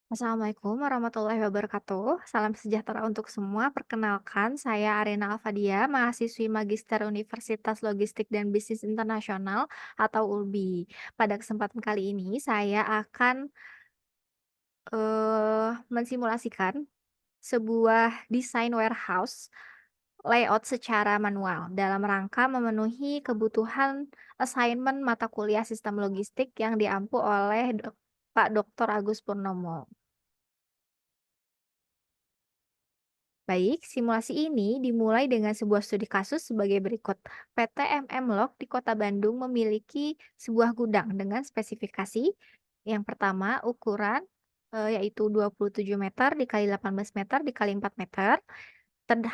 Assalamualaikum warahmatullahi wabarakatuh. Salam sejahtera untuk semua. Perkenalkan, saya Arena Alfadia, mahasiswi Magister Universitas Logistik dan Bisnis Internasional atau ULBI. Pada kesempatan kali ini, saya akan mensimulasikan sebuah desain warehouse layout secara manual dalam rangka memenuhi kebutuhan assignment mata kuliah sistem logistik yang diampu oleh Pak Dr. Agus Purnomo. Baik, simulasi ini dimulai dengan sebuah studi kasus sebagai berikut. PT MM Log di Kota Bandung memiliki sebuah gudang dengan spesifikasi yang pertama ukuran yaitu 27 meter dikali 18 meter dikali 4 meter.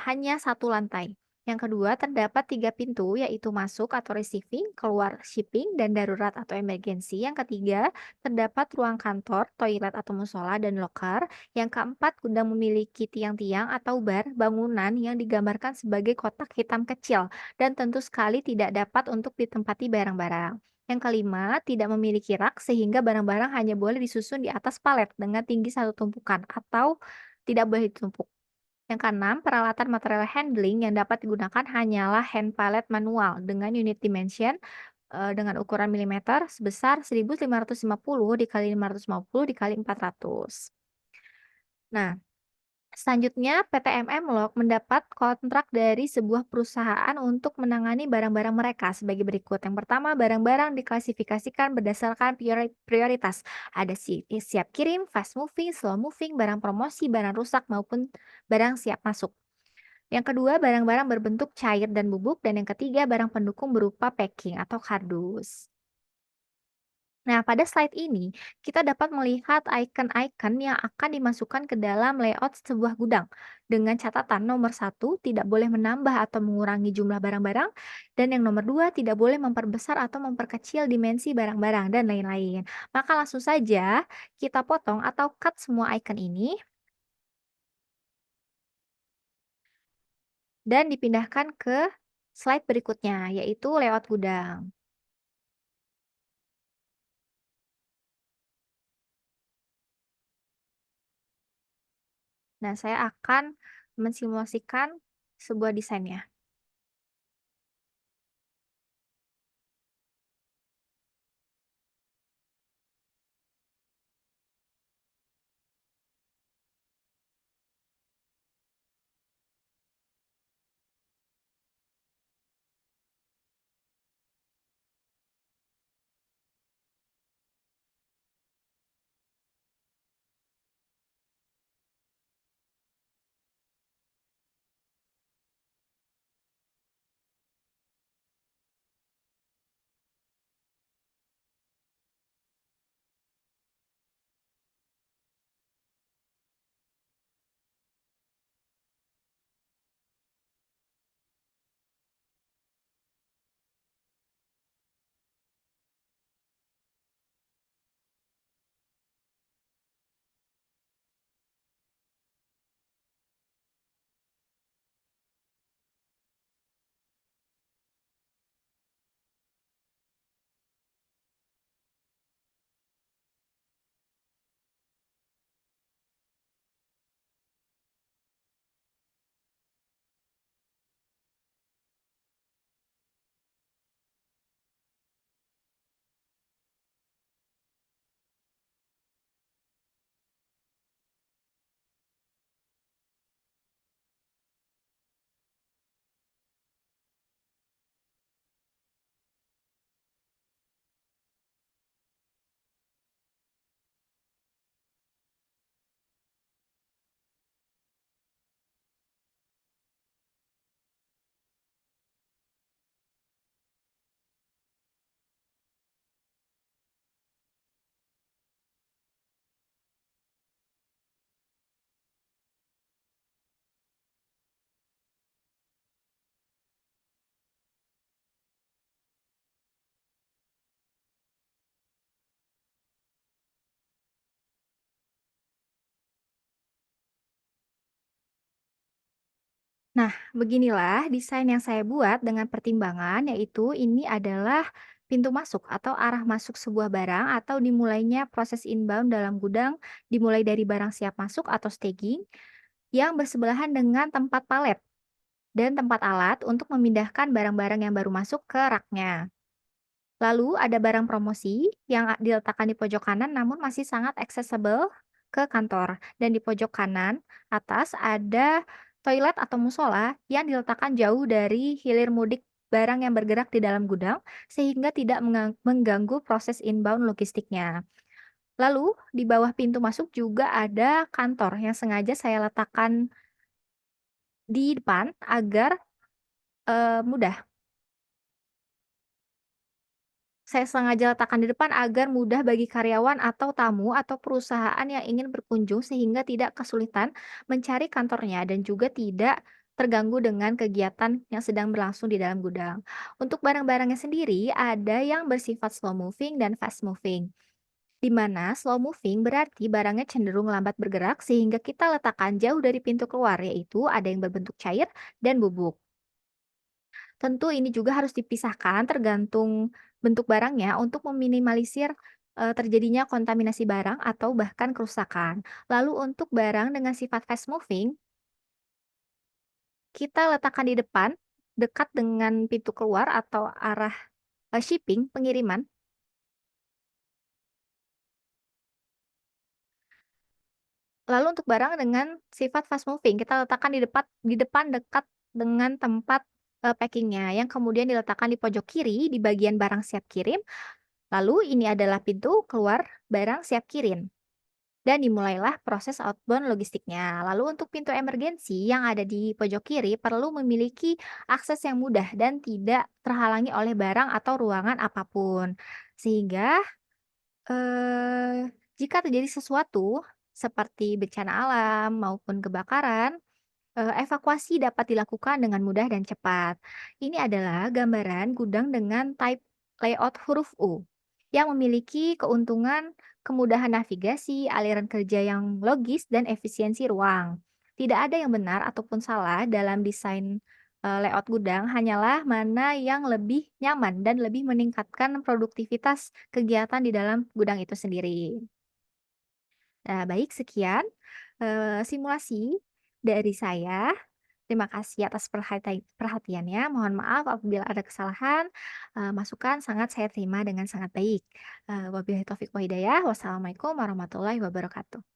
Hanya satu lantai. Yang kedua, terdapat 3 pintu, yaitu masuk atau receiving, keluar shipping, dan darurat atau emergency. Yang ketiga, terdapat ruang kantor, toilet atau musola, dan loker. Yang keempat, gudang memiliki tiang-tiang atau bar bangunan yang digambarkan sebagai kotak hitam kecil, dan tentu sekali tidak dapat untuk ditempati barang-barang. Yang kelima, tidak memiliki rak sehingga barang-barang hanya boleh disusun di atas palet dengan tinggi satu tumpukan atau tidak boleh ditumpuk. Yang keenam, peralatan material handling yang dapat digunakan hanyalah hand pallet manual dengan unit dimension dengan ukuran milimeter sebesar 1550 dikali 550 dikali 400. Nah, selanjutnya PT MM Log mendapat kontrak dari sebuah perusahaan untuk menangani barang-barang mereka sebagai berikut. Yang pertama, barang-barang diklasifikasikan berdasarkan prioritas. Ada siap kirim, fast moving, slow moving, barang promosi, barang rusak maupun barang siap masuk. Yang kedua, barang-barang berbentuk cair dan bubuk, dan yang ketiga, barang pendukung berupa packing atau kardus. Nah, pada slide ini, kita dapat melihat icon-icon yang akan dimasukkan ke dalam layout sebuah gudang. Dengan catatan nomor satu, tidak boleh menambah atau mengurangi jumlah barang-barang, dan yang nomor dua, tidak boleh memperbesar atau memperkecil dimensi barang-barang, dan lain-lain. Maka langsung saja kita potong atau cut semua icon ini, dan dipindahkan ke slide berikutnya, yaitu layout gudang. Nah, saya akan mensimulasikan sebuah desainnya. Nah, beginilah desain yang saya buat dengan pertimbangan, yaitu ini adalah pintu masuk atau arah masuk sebuah barang atau dimulainya proses inbound dalam gudang dimulai dari barang siap masuk atau staging yang bersebelahan dengan tempat palet dan tempat alat untuk memindahkan barang-barang yang baru masuk ke raknya. Lalu ada barang promosi yang diletakkan di pojok kanan namun masih sangat accessible ke kantor. Dan di pojok kanan atas ada toilet atau musola yang diletakkan jauh dari hilir mudik barang yang bergerak di dalam gudang sehingga tidak mengganggu proses inbound logistiknya. Lalu di bawah pintu masuk juga ada kantor yang sengaja saya letakkan di depan agar mudah. Saya sengaja letakkan di depan agar mudah bagi karyawan atau tamu atau perusahaan yang ingin berkunjung sehingga tidak kesulitan mencari kantornya dan juga tidak terganggu dengan kegiatan yang sedang berlangsung di dalam gudang. Untuk barang-barangnya sendiri ada yang bersifat slow moving dan fast moving. Di mana slow moving berarti barangnya cenderung lambat bergerak sehingga kita letakkan jauh dari pintu keluar, yaitu ada yang berbentuk cair dan bubuk. Tentu ini juga harus dipisahkan tergantung bentuk barangnya untuk meminimalisir, terjadinya kontaminasi barang atau bahkan kerusakan. Lalu untuk barang dengan sifat fast moving, kita letakkan di depan, dekat dengan pintu keluar atau arah, shipping, pengiriman. Lalu untuk barang dengan sifat fast moving, kita letakkan di depan dekat dengan tempat, packing yang kemudian diletakkan di pojok kiri di bagian barang siap kirim. Lalu ini adalah pintu keluar barang siap kirim. Dan dimulailah proses outbound logistiknya. Lalu untuk pintu emergensi yang ada di pojok kiri perlu memiliki akses yang mudah dan tidak terhalangi oleh barang atau ruangan apapun. Sehingga jika terjadi sesuatu seperti bencana alam maupun kebakaran, evakuasi dapat dilakukan dengan mudah dan cepat. Ini adalah gambaran gudang dengan type layout huruf U yang memiliki keuntungan kemudahan navigasi, aliran kerja yang logis, dan efisiensi ruang. Tidak ada yang benar ataupun salah dalam desain layout gudang, hanyalah mana yang lebih nyaman dan lebih meningkatkan produktivitas kegiatan di dalam gudang itu sendiri. Nah, baik sekian simulasi dari saya. Terima kasih atas perhatiannya. Mohon maaf apabila ada kesalahan, masukan sangat saya terima dengan sangat baik. Wabillahi taufiq wa hidayah. Wassalamualaikum warahmatullahi wabarakatuh.